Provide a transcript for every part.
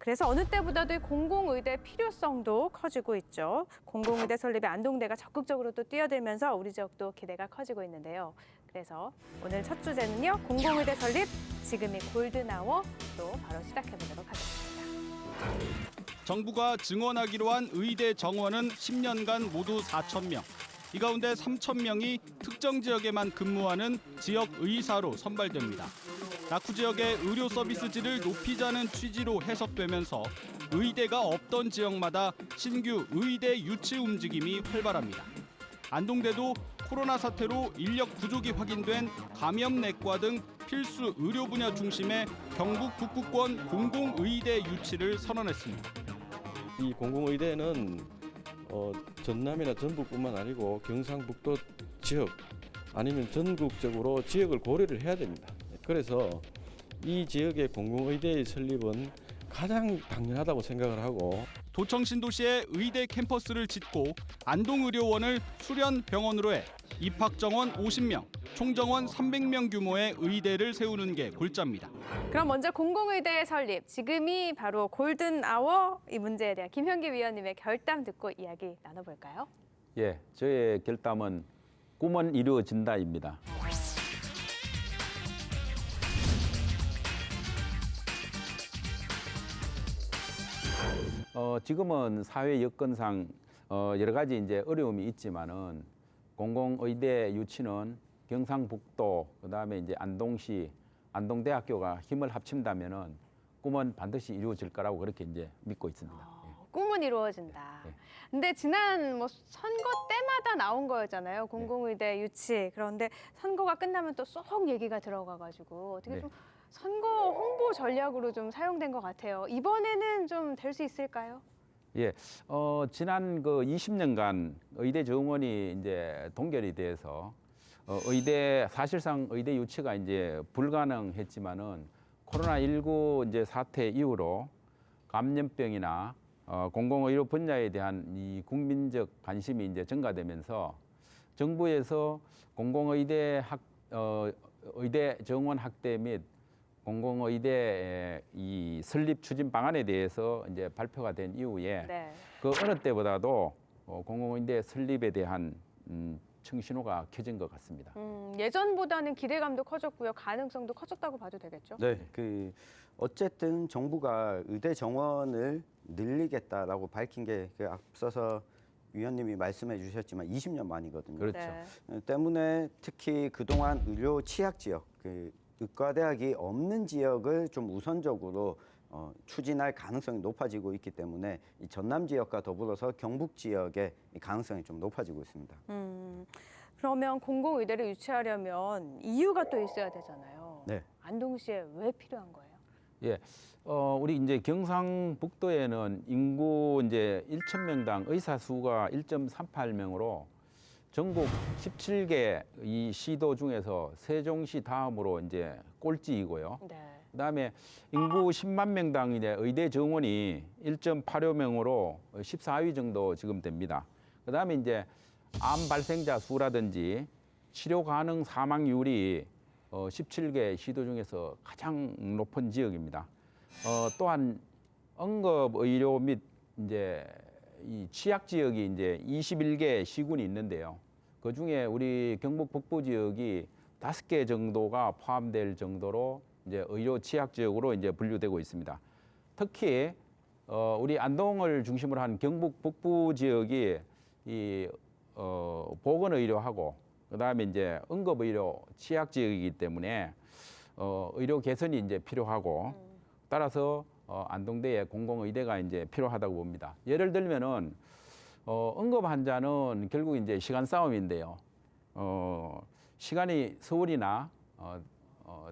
그래서 어느 때보다도 이 공공의대 필요성도 커지고 있죠. 공공의대 설립에 안동대가 적극적으로 또 뛰어들면서 우리 지역도 기대가 커지고 있는데요. 그래서 오늘 첫 주제는요. 공공의대 설립, 지금이 골든아워 또 바로 시작해보도록 하겠습니다. 정부가 증원하기로 한 의대 정원은 10년간 모두 4,000명. 이 가운데 3,000명이 특정 지역에만 근무하는 지역 의사로 선발됩니다. 낙후 지역의 의료 서비스질을 높이자는 취지로 해석되면서 의대가 없던 지역마다 신규 의대 유치 움직임이 활발합니다. 안동대도 코로나 사태로 인력 부족이 확인된 감염내과 등 필수 의료 분야 중심의 경북 북부권 공공의대 유치를 선언했습니다. 이 공공의대는 전남이나 전북뿐만 아니고 경상북도 지역 아니면 전국적으로 지역을 고려를 해야 됩니다. 그래서 이 지역의 공공의대의 설립은 가장 당연하다고 생각을 하고 도청 신도시에 의대 캠퍼스를 짓고 안동의료원을 수련병원으로 해 입학 정원 50명, 총 정원 300명 규모의 의대를 세우는 게 골자입니다. 그럼 먼저 공공의대 설립, 지금이 바로 골든아워 이 문제에 대한 김현기 위원님의 결담 듣고 이야기 나눠볼까요? 예, 저의 결담은 꿈은 이루어진다입니다. 지금은 사회 여건상 여러 가지 이제 어려움이 있지만은 공공의대 유치는 경상북도 그다음에 이제 안동시 안동대학교가 힘을 합친다면은 꿈은 반드시 이루어질 거라고 그렇게 이제 믿고 있습니다. 꿈은 이루어진다. 네. 근데 지난 선거 때마다 나온 거였잖아요. 공공의대 유치. 그런데 선거가 끝나면 또 쏙 얘기가 들어가가지고 어떻게 네. 좀 선거 홍보 전략으로 좀 사용된 것 같아요. 이번에는 좀 될 수 있을까요? 예, 지난 그 20년간 의대 정원이 이제 동결이 돼서 의대 사실상 의대 유치가 이제 불가능했지만은 코로나19 이제 사태 이후로 감염병이나 공공의료 분야에 대한 이 국민적 관심이 이제 증가되면서 정부에서 공공의대 의대 정원 확대 및 공공의대 이 설립 추진 방안에 대해서 이제 발표가 된 이후에 네. 그 어느 때보다도 공공의대 설립에 대한 청신호가 켜진 것 같습니다. 예전보다는 기대감도 커졌고요. 가능성도 커졌다고 봐도 되겠죠? 네, 어쨌든 정부가 의대 정원을 늘리겠다라고 밝힌 게 앞서서 위원님이 말씀해 주셨지만 20년 만이거든요. 그렇죠. 네. 때문에 특히 그동안 의료 취약 지역, 의과대학이 없는 지역을 좀 우선적으로 추진할 가능성이 높아지고 있기 때문에 이 전남 지역과 더불어서 경북 지역의 가능성이 좀 높아지고 있습니다. 그러면 공공의대를 유치하려면 이유가 또 있어야 되잖아요. 네. 안동시에 왜 필요한 거예요? 예, 우리 이제 경상북도에는 인구 이제 1,000명당 의사 수가 1.38명으로 전국 17개 이 시도 중에서 세종시 다음으로 이제 꼴찌이고요. 네. 그다음에 인구 10만 명당 이제 의대 정원이 1.85명으로 14위 정도 지금 됩니다. 그다음에 이제 암 발생자 수라든지 치료 가능 사망률이 17개 시도 중에서 가장 높은 지역입니다. 또한 응급 의료 및 이제 이 취약 지역이 이제 21개 시군이 있는데요. 그 중에 우리 경북 북부 지역이 5개 정도가 포함될 정도로 이제 의료 취약 지역으로 이제 분류되고 있습니다. 특히 우리 안동을 중심으로 한 경북 북부 지역이 이 보건의료하고 그다음에 이제 응급의료 취약 지역이기 때문에 의료 개선이 이제 필요하고 따라서 안동대에 공공의대가 이제 필요하다고 봅니다. 예를 들면은 응급 환자는 결국 이제 시간 싸움인데요. 시간이 서울이나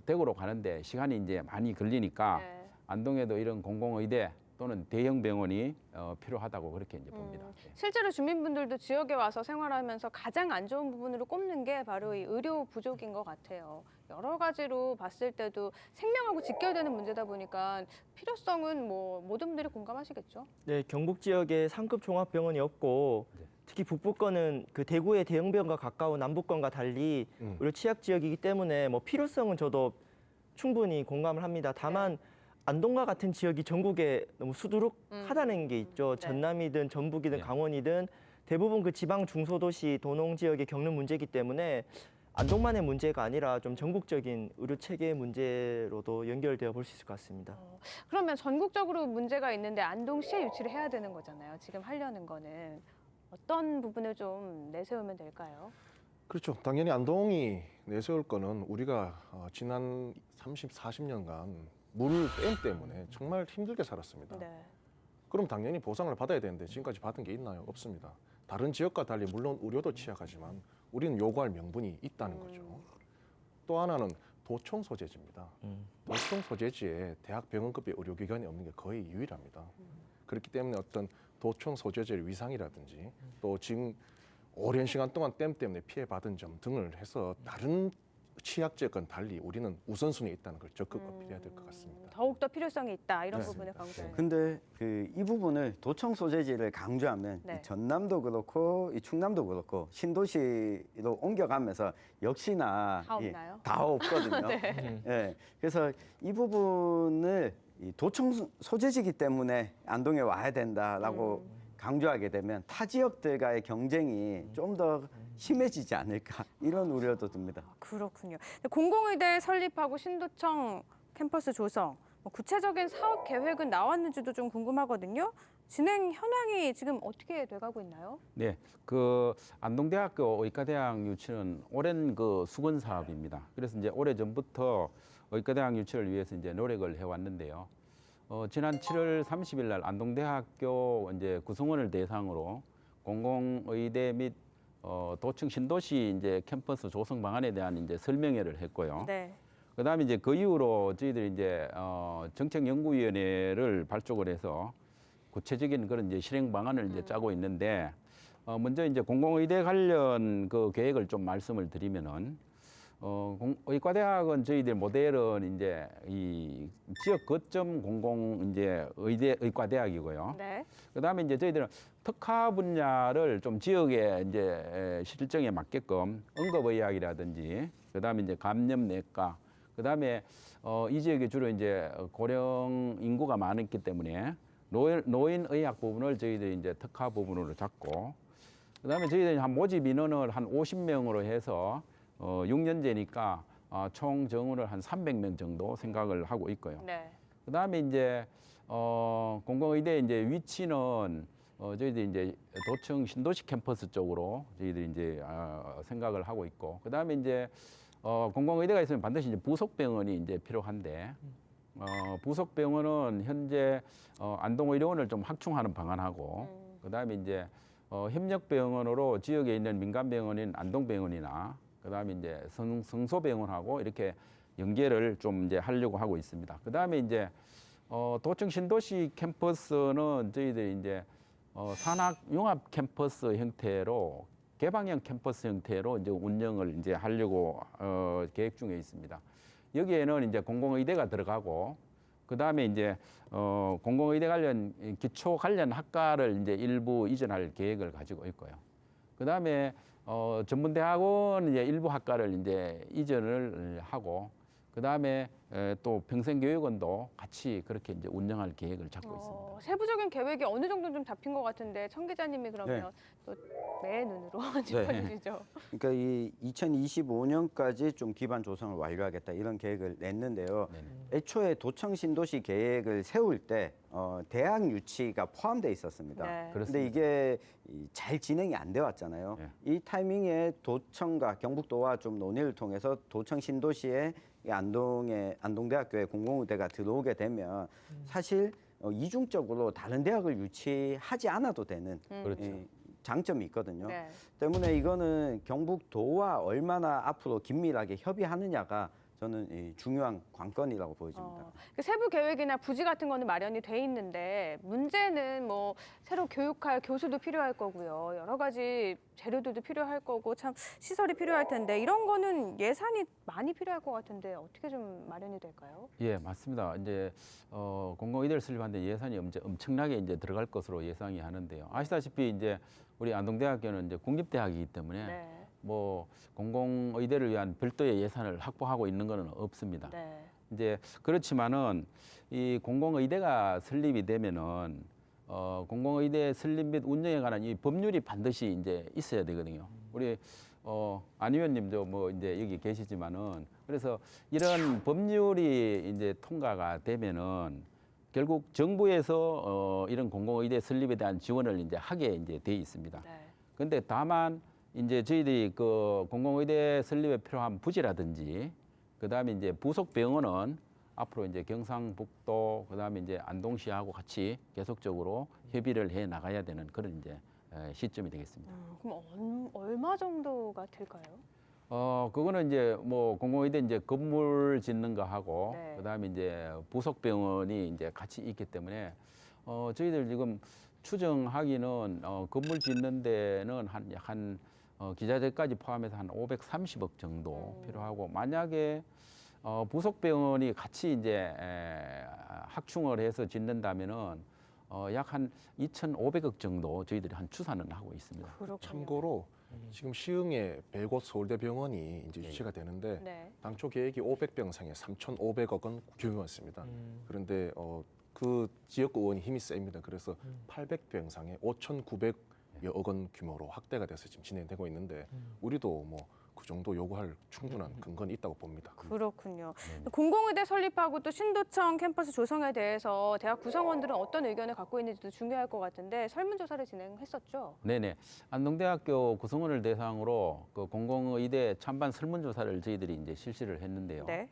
대구로 가는데 시간이 이제 많이 걸리니까 네. 안동에도 이런 공공의대 또는 대형 병원이 필요하다고 그렇게 이제 봅니다. 실제로 주민분들도 지역에 와서 생활하면서 가장 안 좋은 부분으로 꼽는 게 바로 이 의료 부족인 것 같아요. 여러 가지로 봤을 때도 생명하고 직결되는 문제다 보니까 필요성은 뭐 모든 분들이 공감하시겠죠? 네, 경북 지역에 상급 종합병원이 없고 특히 북부권은 그 대구의 대형병원과 가까운 남부권과 달리 의료 취약 지역이기 때문에 뭐 필요성은 저도 충분히 공감을 합니다. 다만 안동과 같은 지역이 전국에 너무 수두룩하다는 게 있죠. 네. 전남이든 전북이든 네. 강원이든 대부분 그 지방 중소도시 도농 지역에 겪는 문제이기 때문에 안동만의 문제가 아니라 좀 전국적인 의료 체계의 문제로도 연결되어 볼 수 있을 것 같습니다. 그러면 전국적으로 문제가 있는데 안동시에 유치를 해야 되는 거잖아요. 지금 하려는 거는 어떤 부분을 좀 내세우면 될까요? 그렇죠. 당연히 안동이 내세울 거는 우리가 지난 30, 40년간 물 댐 때문에 정말 힘들게 살았습니다. 네. 그럼 당연히 보상을 받아야 되는데 지금까지 받은 게 있나요? 없습니다. 다른 지역과 달리 물론 의료도 취약하지만 우리는 요구할 명분이 있다는 거죠. 또 하나는 도청 소재지입니다. 도청 소재지에 대학 병원급의 의료기관이 없는 게 거의 유일합니다. 그렇기 때문에 어떤 도청 소재지의 위상이라든지 또 지금 오랜 시간 동안 댐 때문에 피해받은 점 등을 해서 다른 취약 지역과는 달리 우리는 우선순위에 있다는 걸 적극 어필해야 될 것 같습니다. 더욱 더 필요성이 있다 이런 네. 부분을 강조해요. 근데 이 부분을 도청 소재지를 강조하면 네. 이 전남도 그렇고 이 충남도 그렇고 신도시로 옮겨가면서 역시나 다 없나요? 다 없거든요. 네. 예, 그래서 이 부분을 이 도청 소재지기 때문에 안동에 와야 된다라고 강조하게 되면 타 지역들과의 경쟁이 좀 더 심해지지 않을까 이런 우려도 듭니다. 그렇군요. 공공의대 설립하고 신도청 캠퍼스 조성, 뭐 구체적인 사업 계획은 나왔는지도 좀 궁금하거든요. 진행 현황이 지금 어떻게 돼가고 있나요? 네, 그 안동대학교 의과대학 유치는 오랜 그 수건 사업입니다. 그래서 이제 오래 전부터 의과대학 유치를 위해서 이제 노력을 해왔는데요. 지난 7월 30일 날 안동대학교 이제 구성원을 대상으로 공공의대 및 도청 신도시 이제 캠퍼스 조성 방안에 대한 이제 설명회를 했고요. 네. 그다음에 이제 그 이후로 저희들이 이제 정책연구위원회를 발족을 해서 구체적인 그런 이제 실행 방안을 이제 짜고 있는데 먼저 이제 공공의대 관련 그 계획을 좀 말씀을 드리면은 의과대학은 저희들 모델은 이제 이 지역 거점 공공 이제 의대 의과대학이고요. 네. 그다음에 이제 저희들은 특화 분야를 좀 지역의 이제 실정에 맞게끔 응급의학이라든지 그다음에 이제 감염내과 그다음에 이 지역에 주로 이제 고령 인구가 많았기 때문에 노인의학 부분을 저희들이 이제 특화 부분으로 잡고 그다음에 저희들이 한 모집 인원을 한 50명으로 해서 6년제니까 총 정원을 한 300명 정도 생각을 하고 있고요. 네. 그다음에 이제 공공의대 이제 위치는 저희들이 이제 도청 신도시 캠퍼스 쪽으로 저희들이 이제 생각을 하고 있고 그다음에 이제 공공의대가 있으면 반드시 이제 부속병원이 이제 필요한데 부속병원은 현재 안동의료원을 좀 확충하는 방안하고 그다음에 이제 협력병원으로 지역에 있는 민간병원인 안동병원이나 그다음에 이제 성소병원하고 이렇게 연계를 좀 이제 하려고 하고 있습니다. 그다음에 이제 도청 신도시 캠퍼스는 저희들이 이제 산학 융합 캠퍼스 형태로 개방형 캠퍼스 형태로 이제 운영을 이제 하려고 계획 중에 있습니다. 여기에는 이제 공공의대가 들어가고 그다음에 이제 공공의대 관련 기초 관련 학과를 이제 일부 이전할 계획을 가지고 있고요. 그다음에 전문대학원 이제 일부 학과를 이제 이전을 하고 그다음에 또 평생교육원도 같이 그렇게 이제 운영할 계획을 잡고 있습니다. 세부적인 계획이 어느 정도 좀 잡힌 것 같은데 청 기자님이 그러면 또 내 눈으로 짚어주시죠. 그러니까 이 2025년까지 좀 기반 조성을 완료하겠다 이런 계획을 냈는데요. 네네. 애초에 도청 신도시 계획을 세울 때 대학 유치가 포함돼 있었습니다. 네. 그렇습니다. 근데 이게 잘 진행이 안 돼 왔잖아요. 네. 이 타이밍에 도청과 경북도와 좀 논의를 통해서 도청 신도시에 이 안동대학교에 공공의대가 들어오게 되면 사실 이중적으로 다른 대학을 유치하지 않아도 되는 그렇죠. 장점이 있거든요. 네. 때문에 이거는 경북도와 얼마나 앞으로 긴밀하게 협의하느냐가 저는 중요한 관건이라고 보여집니다. 그 세부 계획이나 부지 같은 거는 마련이 돼 있는데 문제는 뭐 새로 교육할 교수도 필요할 거고요. 여러 가지 재료들도 필요할 거고 참 시설이 필요할 텐데 이런 거는 예산이 많이 필요할 것 같은데 어떻게 좀 마련이 될까요? 예, 맞습니다. 이제 공공의대를 설립하는데 예산이 엄청나게 이제 들어갈 것으로 예상이 하는데요. 아시다시피 이제 우리 안동대학교는 이제 국립대학이기 때문에 네. 뭐 공공의대를 위한 별도의 예산을 확보하고 있는 것은 없습니다. 네. 이제 그렇지만은 이 공공의대가 설립이 되면은 공공의대 설립 및 운영에 관한 이 법률이 반드시 이제 있어야 되거든요. 우리 안 의원님도 뭐 이제 여기 계시지만은 그래서 이런 법률이 이제 통과가 되면은 결국 정부에서 이런 공공의대 설립에 대한 지원을 이제 하게 이제 돼 있습니다. 네. 근데 다만 이제 저희들이 그 공공의대 설립에 필요한 부지라든지 그다음에 이제 부속 병원은 앞으로 이제 경상북도 그다음에 이제 안동시하고 같이 계속적으로 협의를 해 나가야 되는 그런 이제 시점이 되겠습니다. 그럼 얼마 정도가 들까요? 그거는 이제 뭐 공공의대 이제 건물 짓는 거 하고 네. 그다음에 이제 부속 병원이 이제 같이 있기 때문에 저희들 지금 추정하기는 건물 짓는 데는 한 기자재까지 포함해서 한 530억 정도 필요하고 만약에 부속 병원이 같이 이제 확충을 해서 짓는다면은 약 한 2,500억 정도 저희들이 한 추산은 하고 있습니다. 그렇군요. 참고로 지금 시흥에 백옷 서울대병원이 이제 유치가 되는데 네. 당초 계획이 500병상에 3,500억 원 규모였습니다. 그런데 그 지역 의원이 힘이 셉니다. 그래서 800병상에 5,900여 억 원 규모로 확대가 돼서 지금 진행되고 있는데 우리도 뭐 그 정도 요구할 충분한 근거는 있다고 봅니다. 그렇군요. 공공의대 설립하고 또 신도청 캠퍼스 조성에 대해서 대학 구성원들은 어떤 의견을 갖고 있는지도 중요할 것 같은데 설문조사를 진행했었죠. 네네. 안동대학교 구성원을 대상으로 그 공공의대 찬반 설문조사를 저희들이 이제 실시를 했는데요. 네.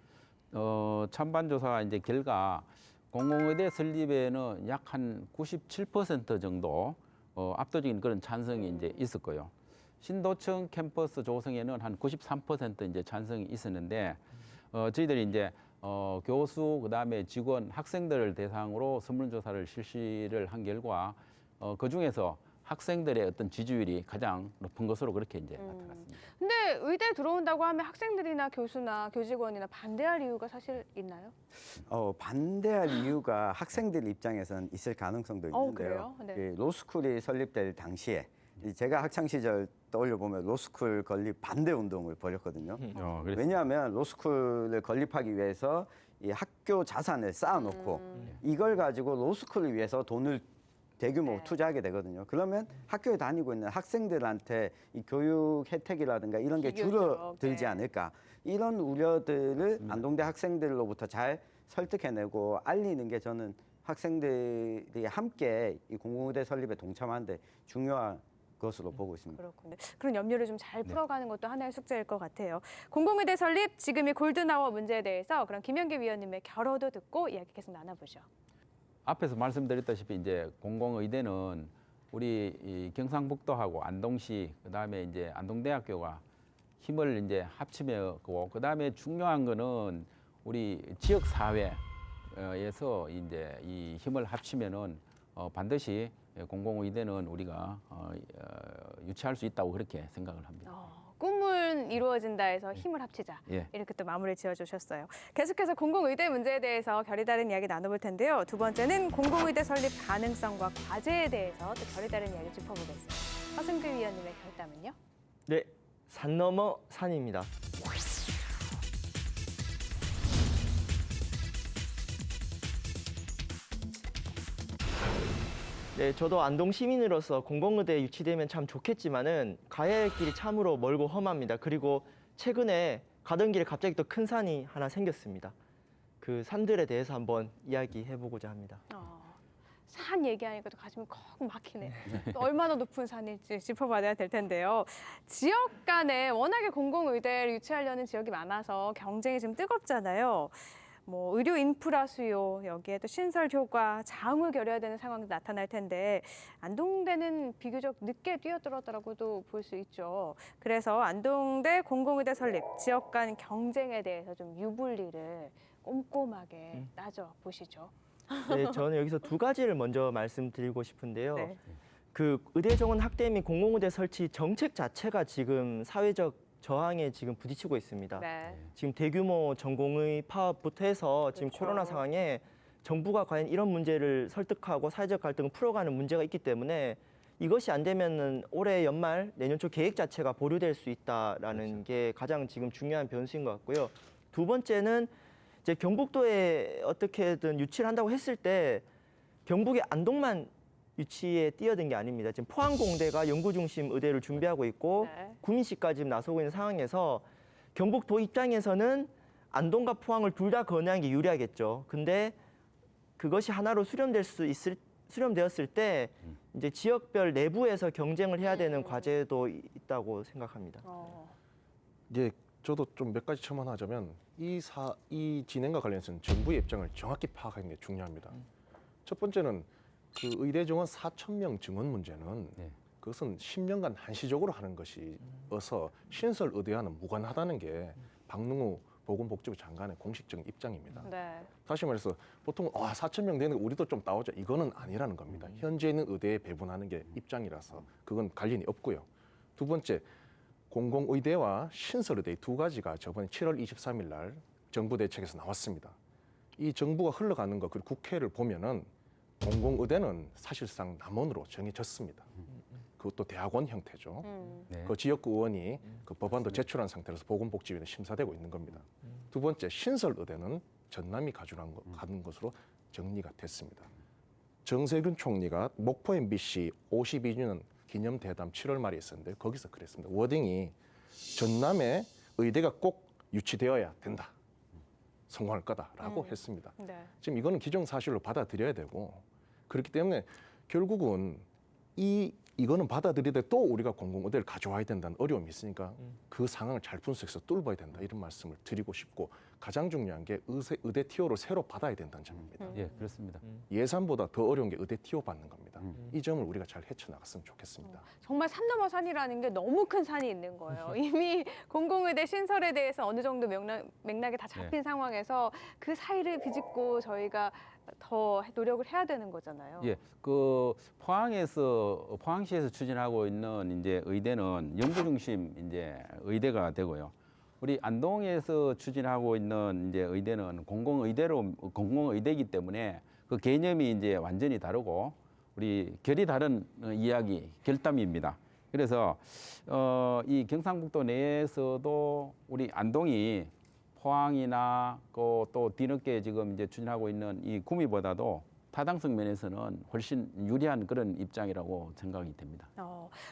찬반 조사 이제 결과 공공의대 설립에는 약 한 97% 정도 압도적인 그런 찬성이 이제 있었고요. 신도청 캠퍼스 조성에는 한 93% 이제 찬성이 있었는데 저희들이 이제 교수 그다음에 직원 학생들을 대상으로 설문조사를 실시를 한 결과 그 중에서 학생들의 어떤 지지율이 가장 높은 것으로 그렇게 이제 나타났습니다. 근데 의대 들어온다고 하면 학생들이나 교수나 교직원이나 반대할 이유가 사실 있나요? 반대할 이유가 학생들 입장에서는 있을 가능성도 있는데요. 그래요? 네. 그 로스쿨이 설립될 당시에 제가 학창 시절 떠올려 보면 로스쿨 건립 반대 운동을 벌였거든요. 왜냐하면 로스쿨을 건립하기 위해서 이 학교 자산을 쌓아놓고 이걸 가지고 로스쿨을 위해서 돈을 대규모 네. 투자하게 되거든요. 그러면 학교에 다니고 있는 학생들한테 이 교육 혜택이라든가 이런 게 비교적, 줄어들지 네. 않을까 이런 우려들을 안동대 학생들로부터 잘 설득해내고 알리는 게 저는 학생들이 함께 이 공공의대 설립에 동참하는데 중요한 것으로 보고 있습니다. 그렇군요. 그런 염려를 좀 잘 풀어가는 것도 하나의 숙제일 것 같아요. 공공의대 설립, 지금의 골든아워 문제에 대해서 그럼 김영기 위원님의 결어도 듣고 이야기 계속 나눠보죠. 앞에서 말씀드렸다시피 이제 공공의대는 우리 이 경상북도하고 안동시 그다음에 이제 안동대학교가 힘을 이제 합치고 그다음에 중요한 거는 우리 지역 사회에서 이제 이 힘을 합치면은 반드시 공공의대는 우리가 유치할 수 있다고 그렇게 생각을 합니다. 꿈은 이루어진다 해서 힘을 합치자. 예. 이렇게 또 마무리를 지어주셨어요. 계속해서 공공의대 문제에 대해서 결이 다른 이야기 나눠볼 텐데요. 두 번째는 공공의대 설립 가능성과 과제에 대해서 또 결이 다른 이야기 짚어보겠습니다. 허승규 위원님의 결담은요? 네, 산 넘어 산입니다. 네, 저도 안동 시민으로서 공공의대 유치되면 참 좋겠지만은 가야 할 길이 참으로 멀고 험합니다. 그리고 최근에 가던 길에 갑자기 또 큰 산이 하나 생겼습니다. 그 산들에 대해서 한번 이야기해보고자 합니다. 산 얘기하니까 또 가슴이 콕 막히네. 또 얼마나 높은 산일지 짚어봐야 될 텐데요. 지역 간에 워낙에 공공의대를 유치하려는 지역이 많아서 경쟁이 좀 뜨겁잖아요. 뭐 의료 인프라 수요, 여기에 또 신설 효과, 장을 겨뤄야 되는 상황도 나타날 텐데 안동대는 비교적 늦게 뛰어들었다고도 볼 수 있죠. 그래서 안동대 공공의대 설립, 지역 간 경쟁에 대해서 좀 유불리를 꼼꼼하게 따져보시죠. 네, 저는 여기서 두 가지를 먼저 말씀드리고 싶은데요. 네. 그 의대 정원 확대 및 공공의대 설치 정책 자체가 지금 사회적 저항에 지금 부딪히고 있습니다. 네. 지금 대규모 전공의 파업부터 해서 지금 그렇죠. 코로나 상황에 정부가 과연 이런 문제를 설득하고 사회적 갈등을 풀어가는 문제가 있기 때문에 이것이 안 되면은 올해 연말 내년 초 계획 자체가 보류될 수 있다라는 게 가장 지금 중요한 변수인 것 같고요. 두 번째는 이제 경북도에 어떻게든 유치를 한다고 했을 때 경북의 안동만 유치에 뛰어든 게 아닙니다. 지금 포항공대가 연구 중심 의대를 준비하고 있고 네. 구민시까지 지금 나서고 있는 상황에서 경북도 입장에서는 안동과 포항을 둘 다 건의하는 게 유리하겠죠. 근데 그것이 하나로 수렴되었을 때 이제 지역별 내부에서 경쟁을 해야 되는 과제도 있다고 생각합니다. 이제 저도 좀 몇 가지 첨언하자면 이 진행과 관련해서는 정부의 입장을 정확히 파악하는 게 중요합니다. 첫 번째는 그 의대 정원 4,000명 증원 문제는 네. 그것은 10년간 한시적으로 하는 것이어서 신설 의대와는 무관하다는 게 박능우 보건복지부 장관의 공식적인 입장입니다. 네. 다시 말해서 보통 4,000명 되는 거 우리도 좀 나오자 이거는 아니라는 겁니다. 현재 있는 의대에 배분하는 게 입장이라서 그건 관련이 없고요. 두 번째, 공공의대와 신설의대 두 가지가 저번에 7월 23일 날 정부 대책에서 나왔습니다. 이 정부가 흘러가는 거 그리고 국회를 보면은 공공의대는 사실상 남원으로 정해졌습니다. 그것도 대학원 형태죠. 네. 그 지역구 의원이 그 법안도 제출한 상태로서 보건복지위에 심사되고 있는 겁니다. 두 번째, 신설의대는 전남이 가져가는 것으로 정리가 됐습니다. 정세균 총리가 목포 MBC 52주년 기념대담 7월 말에 있었는데 거기서 그랬습니다. 워딩이 전남에 의대가 꼭 유치되어야 된다. 성공할 거다라고 했습니다. 네. 지금 이거는 기정사실로 받아들여야 되고 그렇기 때문에 결국은 이거는 받아들이되 또 우리가 공공의대를 가져와야 된다는 어려움이 있으니까 그 상황을 잘 분석해서 뚫어야 된다 이런 말씀을 드리고 싶고 가장 중요한 게 의대 티오를 새로 받아야 된다는 점입니다. 예, 그렇습니다. 예산보다 더 어려운 게 의대 티오 받는 겁니다. 이 점을 우리가 잘 헤쳐나갔으면 좋겠습니다. 정말 산 넘어 산이라는 게 너무 큰 산이 있는 거예요. 이미 공공의대 신설에 대해서 어느 정도 맥락이 다 잡힌 상황에서 그 사이를 비집고 저희가 더 노력을 해야 되는 거잖아요. 예, 포항시에서 추진하고 있는 이제 의대는 연구 중심 이제 의대가 되고요. 우리 안동에서 추진하고 있는 이제 의대는 공공의대이기 때문에 그 개념이 이제 완전히 다르고 우리 결이 다른 결담입니다. 그래서 이 경상북도 내에서도 우리 안동이 포항이나 또 뒤늦게 지금 이제 추진하고 있는 이 구미보다도 타당성 면에서는 훨씬 유리한 그런 입장이라고 생각이 됩니다.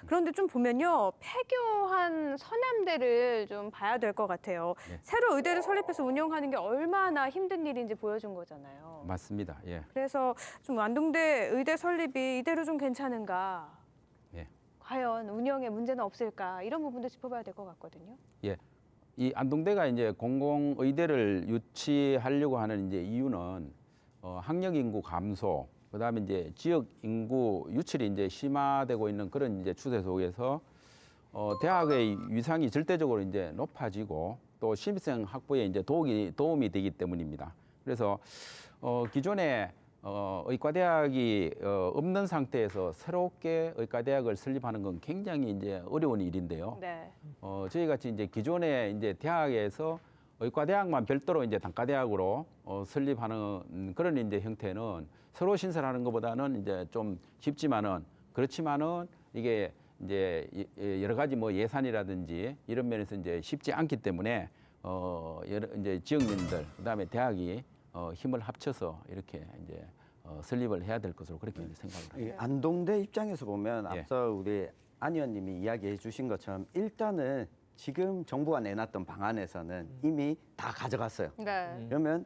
그런데 좀 보면요, 폐교한 서남대를 좀 봐야 될 것 같아요. 네. 새로 의대를 설립해서 운영하는 게 얼마나 힘든 일인지 보여준 거잖아요. 맞습니다. 예. 그래서 좀 안동대 의대 설립이 이대로 좀 괜찮은가? 예. 과연 운영에 문제는 없을까? 이런 부분도 짚어봐야 될 것 같거든요. 예. 이 안동대가 이제 공공의대를 유치하려고 하는 이제 이유는 학령 인구 감소, 그다음에 이제 지역 인구 유출이 이제 심화되고 있는 그런 이제 추세 속에서 대학의 위상이 절대적으로 이제 높아지고 또 신입생 확보에 이제 도움이 되기 때문입니다. 그래서 기존에 의과대학이 없는 상태에서 새롭게 의과대학을 설립하는 건 굉장히 이제 어려운 일인데요. 네. 저희 같이 이제 기존에 이제 대학에서 의과대학만 별도로 이제 단과대학으로 설립하는 그런 이제 형태는 새로 신설하는 것보다는 이제 좀 쉽지만은 그렇지만은 이게 이제 여러 가지 뭐 예산이라든지 이런 면에서 이제 쉽지 않기 때문에 여러 이제 지역민들 그다음에 대학이 힘을 합쳐서 이렇게 이제 설립을 해야 될 것으로 그렇게 이제 생각을 이 합니다. 안동대 입장에서 보면 예. 앞서 우리 안 의원님이 이야기해 주신 것처럼 일단은 지금 정부가 내놨던 방안에서는 이미 다 가져갔어요. 네. 그러면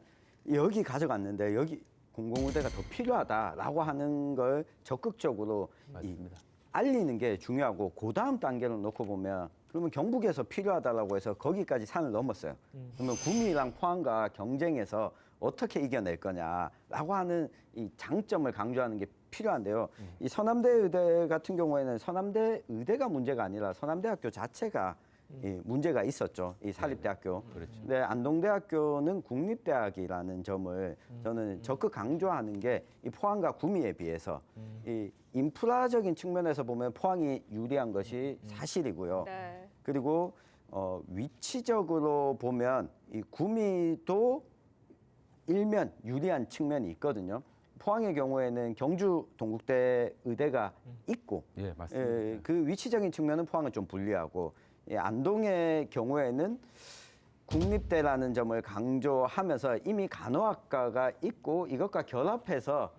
여기 가져갔는데 여기 공공의대가 더 필요하다라고 하는 걸 적극적으로 맞습니다. 알리는 게 중요하고 그 다음 단계를 놓고 보면 그러면 경북에서 필요하다라고 해서 거기까지 산을 넘었어요. 그러면 구미랑 포항과 경쟁해서 어떻게 이겨낼 거냐라고 하는 이 장점을 강조하는 게 필요한데요. 이 서남대 의대 같은 경우에는 서남대 의대가 문제가 아니라 서남대학교 자체가 이 문제가 있었죠. 이 사립대학교. 그렇죠. 근데 안동대학교는 국립대학이라는 점을 저는 적극 강조하는 게 이 포항과 구미에 비해서 이 인프라적인 측면에서 보면 포항이 유리한 것이 사실이고요. 네. 그리고 위치적으로 보면 이 구미도 일면 유리한 측면이 있거든요. 포항의 경우에는 경주 동국대 의대가 있고 예, 맞습니다. 그 위치적인 측면은 포항은 좀 불리하고 안동의 경우에는 국립대라는 점을 강조하면서 이미 간호학과가 있고 이것과 결합해서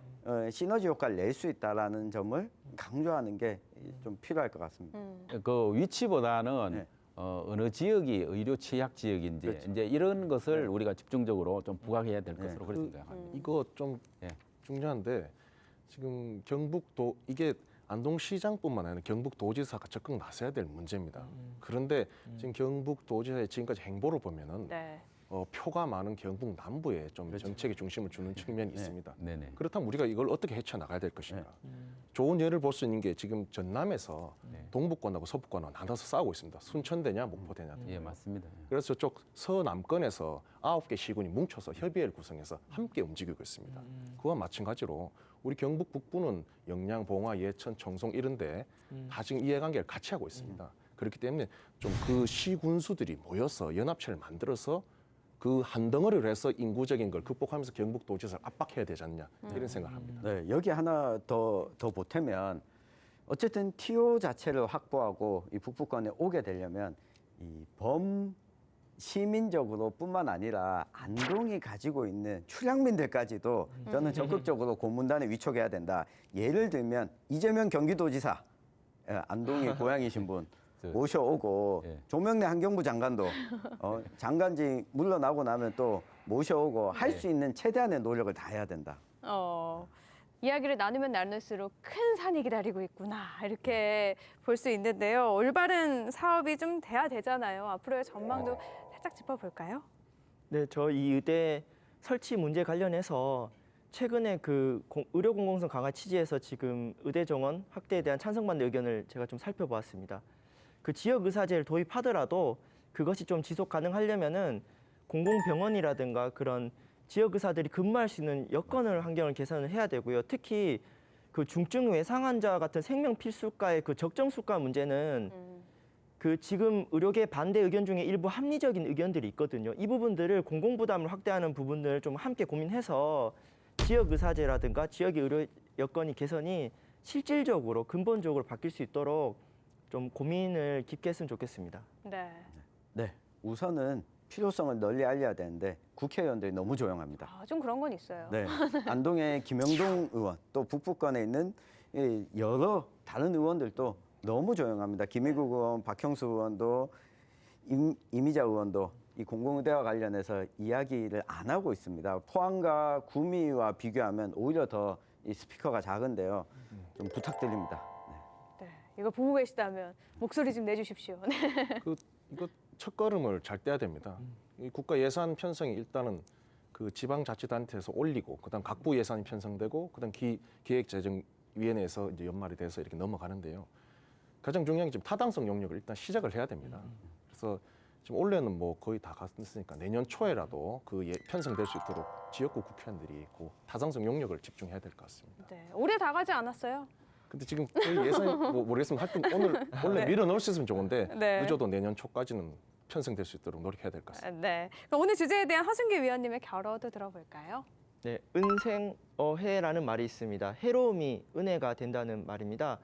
시너지 효과를 낼 수 있다라는 점을 강조하는 게 좀 필요할 것 같습니다. 그 위치보다는 네. 어느 지역이 의료 취약 지역인지 그렇죠. 이제 이런 것을 우리가 집중적으로 좀 부각해야 될 것으로 그렇게 생각합니다. 이거 좀 예. 중요한데 지금 경북도 이게 안동시장뿐만 아니라 경북도지사가 적극 나서야 될 문제입니다. 그런데 지금 경북도지사의 지금까지 행보를 보면은 네. 표가 많은 경북 남부에 좀 정책의 중심을 주는 측면이 있습니다. 네네. 그렇다면 우리가 이걸 어떻게 헤쳐나가야 될 것인가. 좋은 예를 볼 수 있는 게 지금 전남에서 동북권하고 서북권하고 나눠서 싸우고 있습니다. 순천대냐 목포대냐. 예, 맞습니다. 그래서 저쪽 서남권에서 9개 시군이 뭉쳐서 협의회를 구성해서 함께 움직이고 있습니다. 그와 마찬가지로 우리 경북 북부는 영양, 봉화, 예천, 청송 이런데 다 지금 이해관계를 같이 하고 있습니다. 그렇기 때문에 좀 그 시군수들이 모여서 연합체를 만들어서 그 한 덩어리로 해서 인구적인 걸 극복하면서 경북도지사를 압박해야 되지 않냐 이런 생각을 합니다. 네, 여기 하나 더 보태면 어쨌든 TO 자체를 확보하고 이 북부권에 오게 되려면 이 시민적으로뿐만 아니라 안동이 가지고 있는 출향민들까지도 저는 적극적으로 고문단에 위촉해야 된다. 예를 들면 이재명 경기도지사, 안동이 고향이신 분 모셔오고 예. 조명래 환경부 장관도 장관직 물러나고 나면 또 모셔오고 할 수 있는 최대한의 노력을 다해야 된다. 이야기를 나누면 나눌수록 큰 산이 기다리고 있구나 이렇게 볼 수 있는데요. 올바른 사업이 좀 돼야 되잖아요. 앞으로의 전망도 살짝 짚어볼까요? 네, 저 이 의대 설치 문제 관련해서 최근에 그 의료 공공성 강화 취지에서 지금 의대 정원 확대에 대한 찬성반대 의견을 제가 좀 살펴보았습니다. 그 지역 의사제를 도입하더라도 그것이 좀 지속 가능하려면은 공공병원이라든가 그런 지역 의사들이 근무할 수 있는 여건을 환경을 개선을 해야 되고요. 특히 그 중증 외상 환자 같은 생명 필수과의 그 적정 수가 문제는 그 지금 의료계 반대 의견 중에 일부 합리적인 의견들이 있거든요. 이 부분들을 공공 부담을 확대하는 부분들을 좀 함께 고민해서 지역 의사제라든가 지역의 의료 여건이 개선이 실질적으로 근본적으로 바뀔 수 있도록 좀 고민을 깊게 했으면 좋겠습니다. 네. 네, 우선은 필요성을 널리 알려야 되는데 국회의원들이 너무 조용합니다. 좀 그런 건 있어요. 네, 안동의 김영동 의원 또 북부권에 있는 이 여러 다른 의원들도 너무 조용합니다. 김희국 의원, 박형수 의원도 이미자 의원도 이 공공의대와 관련해서 이야기를 안 하고 있습니다. 포항과 구미와 비교하면 오히려 더 이 스피커가 작은데요. 좀 부탁드립니다. 네. 이거 보고 계시다면 목소리 좀 내주십시오. 네. 이거 첫걸음을 잘 떼야 됩니다. 이 국가 예산 편성이 일단은 그 지방자치단체에서 올리고 그다음 각부 예산이 편성되고 그다음 기획재정위원회에서 이제 연말이 돼서 이렇게 넘어가는데요. 가장 중요한 게 지금 타당성 용역을 일단 시작을 해야 됩니다. 그래서 지금 올해는 뭐 거의 다 갔으니까 내년 초에라도 그 편성될 수 있도록 지역구 국회의원들이 그 타당성 용역을 집중해야 될 것 같습니다. 네. 올해 다 가지 않았어요? 근데 지금 거의 예산이 뭐 모르겠으면 하여튼 오늘 원래 밀어넣을 수 있으면 좋은데 네. 늦어도 내년 초까지는 편성될 수 있도록 노력해야 될 것 같습니다. 네. 그럼 오늘 주제에 대한 허승기 위원님의 결어도 들어볼까요? 네, 은생어해라는 말이 있습니다. 해로움이 은혜가 된다는 말입니다.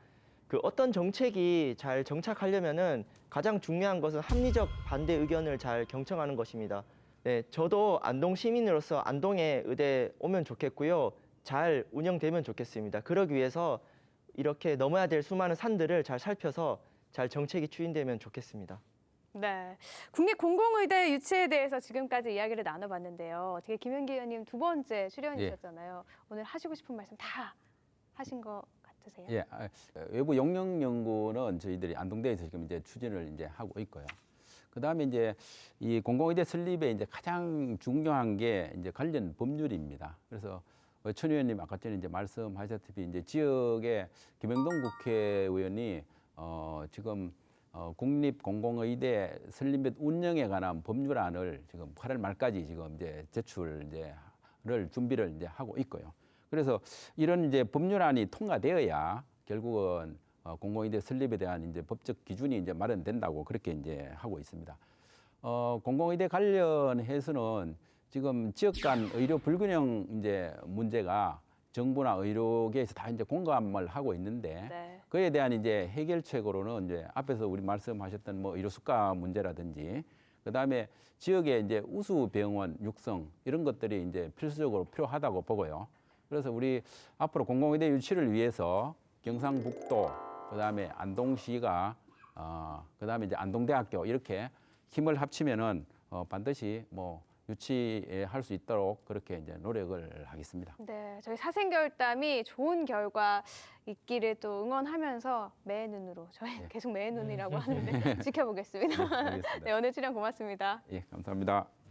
그 어떤 정책이 잘 정착하려면은 가장 중요한 것은 합리적 반대 의견을 잘 경청하는 것입니다. 네, 저도 안동 시민으로서 안동에 의대 오면 좋겠고요. 잘 운영되면 좋겠습니다. 그러기 위해서 이렇게 넘어야 될 수많은 산들을 잘 살펴서 잘 정책이 추진되면 좋겠습니다. 네. 국립공공의대 유치에 대해서 지금까지 이야기를 나눠봤는데요. 어떻게 김현기 의원님 두 번째 출연이셨잖아요. 오늘 하시고 싶은 말씀 다 하신 것 같으세요? 예, 외부 용역 연구는 저희들이 안동대에서 지금 이제 추진을 이제 하고 있고요. 그다음에 이제 이 공공의대 설립에 이제 가장 중요한 게 이제 관련 법률입니다. 그래서 천 의원님 아까 전에 이제 말씀하셨다시피 이제 지역의 김영동 국회의원이 지금 국립공공의대 설립 및 운영에 관한 법률안을 지금 8월 말까지 지금 이제 제출을 준비를 이제 하고 있고요. 그래서 이런 이제 법률안이 통과되어야 결국은 공공의대 설립에 대한 이제 법적 기준이 이제 마련된다고 그렇게 이제 하고 있습니다. 공공의대 관련해서는 지금 지역 간 의료 불균형 이제 문제가 정부나 의료계에서 다 이제 공감을 하고 있는데 네. 그에 대한 이제 해결책으로는 이제 앞에서 우리 말씀하셨던 뭐 의료 수가 문제라든지 그다음에 지역에 이제 우수 병원 육성 이런 것들이 이제 필수적으로 필요하다고 보고요. 그래서 우리 앞으로 공공의대 유치를 위해서 경상북도 그다음에 안동시가 그다음에 이제 안동대학교 이렇게 힘을 합치면은 반드시 뭐 유치할 수 있도록 그렇게 이제 노력을 하겠습니다. 네, 저희 사생결담이 좋은 결과 있기를 또 응원하면서 매의 눈으로 저희 계속 매의 눈이라고 하는데 지켜보겠습니다. 알겠습니다. 네, 오늘 출연 고맙습니다. 예, 감사합니다.